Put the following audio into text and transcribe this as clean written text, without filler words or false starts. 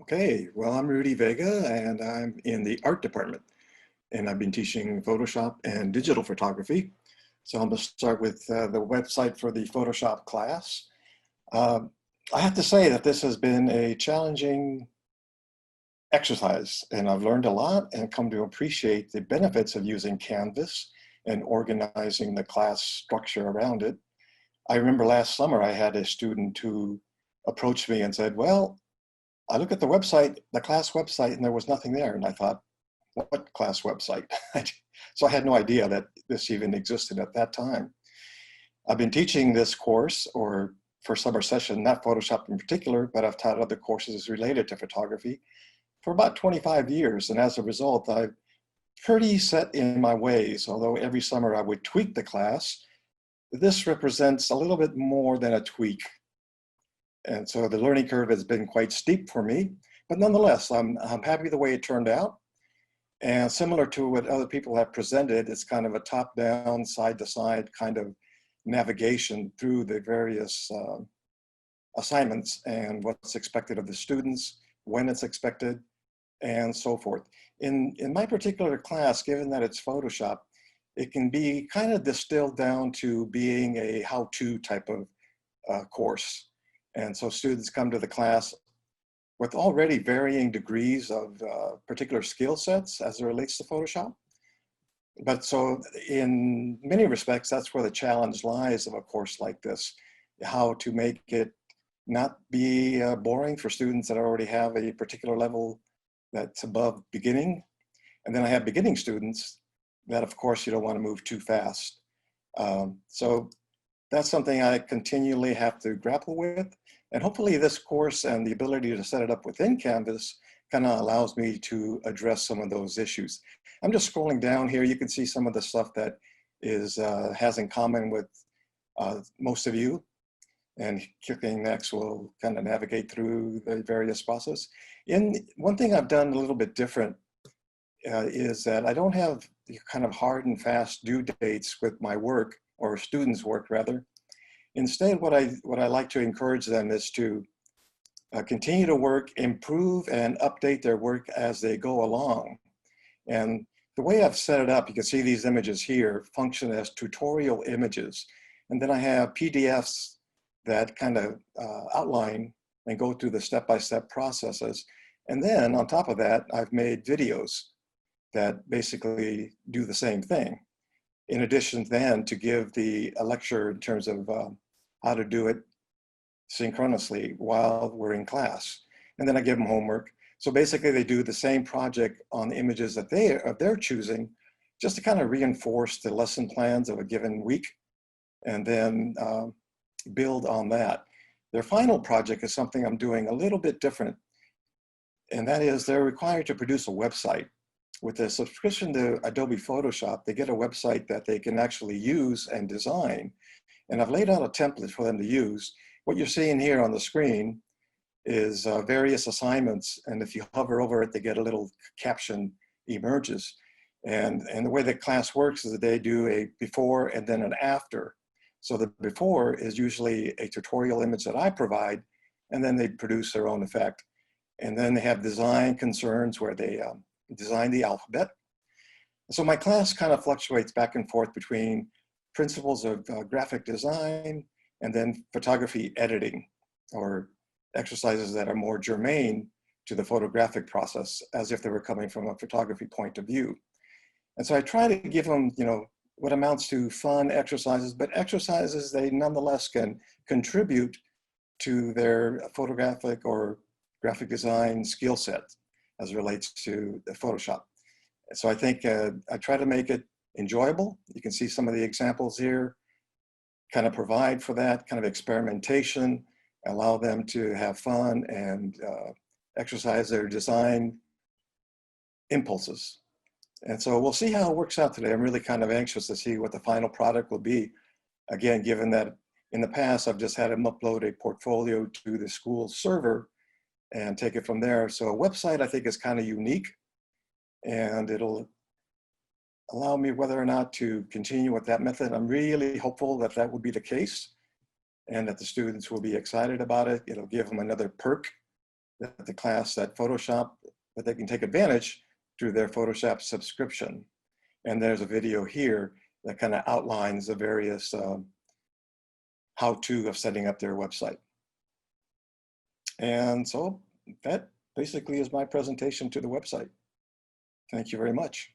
Okay, well, I'm Rudy Vega and I'm in the art department and I've been teaching Photoshop and digital photography. So I'm going to start with the website for the Photoshop class. Um, I have to say that this has been a challenging exercise and I've learned a lot and come to appreciate the benefits of using Canvas and organizing the class structure around it. I remember last summer I had a student who approached me and said, well, I looked at the website, the class website, and there was nothing there. And I thought, what class website? So I had no idea that this even existed at that time. I've been teaching this course, or for summer session, not Photoshop in particular, but I've taught other courses related to photography for about 25 years. And as a result, I'm pretty set in my ways. Although every summer I would tweak the class, this represents a little bit more than a tweak. And so the learning curve has been quite steep for me, but nonetheless, I'm happy the way it turned out. And similar to what other people have presented, it's kind of a top-down, side-to-side kind of navigation through the various assignments and what's expected of the students, when it's expected, and so forth. In my particular class, given that it's Photoshop, it can be kind of distilled down to being a how-to type of course. And so students come to the class with already varying degrees of particular skill sets as it relates to Photoshop. But so in many respects, that's where the challenge lies of a course like this, how to make it not be boring for students that already have a particular level that's above beginning. And then I have beginning students that, of course, you don't want to move too fast. So that's something I continually have to grapple with. And hopefully this course and the ability to set it up within Canvas kind of allows me to address some of those issues. I'm just scrolling down here. You can see some of the stuff that has in common with most of you. And clicking next will kind of navigate through the various process. One thing I've done a little bit different is that I don't have the kind of hard and fast due dates with my work, or students' work rather. Instead, what I like to encourage them is to continue to work, improve, and update their work as they go along. And the way I've set it up, you can see these images here function as tutorial images. And then I have PDFs that kind of outline and go through the step-by-step processes. And then on top of that, I've made videos that basically do the same thing. In addition then to give a lecture in terms of how to do it synchronously while we're in class. And then I give them homework. So basically they do the same project on the images that they're choosing, just to kind of reinforce the lesson plans of a given week and then build on that. Their final project is something I'm doing a little bit different. And that is they're required to produce a website. With a subscription to Adobe Photoshop, they get a website that they can actually use and design. And I've laid out a template for them to use. What you're seeing here on the screen is various assignments. And if you hover over it, they get a little caption emerges. And the way the class works is that they do a before and then an after. So the before is usually a tutorial image that I provide, and then they produce their own effect. And then they have design concerns where they design the alphabet. So my class kind of fluctuates back and forth between principles of graphic design and then photography editing, or exercises that are more germane to the photographic process, as if they were coming from a photography point of view. And so I try to give them, what amounts to fun exercises, but exercises they nonetheless can contribute to their photographic or graphic design skill set as it relates to the Photoshop. So I think I try to make it enjoyable. You can see some of the examples here, kind of provide for that kind of experimentation, allow them to have fun and exercise their design impulses. And so we'll see how it works out today. I'm really kind of anxious to see what the final product will be. Again, given that in the past, I've just had them upload a portfolio to the school server and take it from there. So a website, I think, is kind of unique, and it'll allow me whether or not to continue with that method. I'm really hopeful that that will be the case and that the students will be excited about it. It'll give them another perk the class that Photoshop, that they can take advantage through their Photoshop subscription. And there's a video here that kind of outlines the various how-to of setting up their website. And so that basically is my presentation to the website. Thank you very much.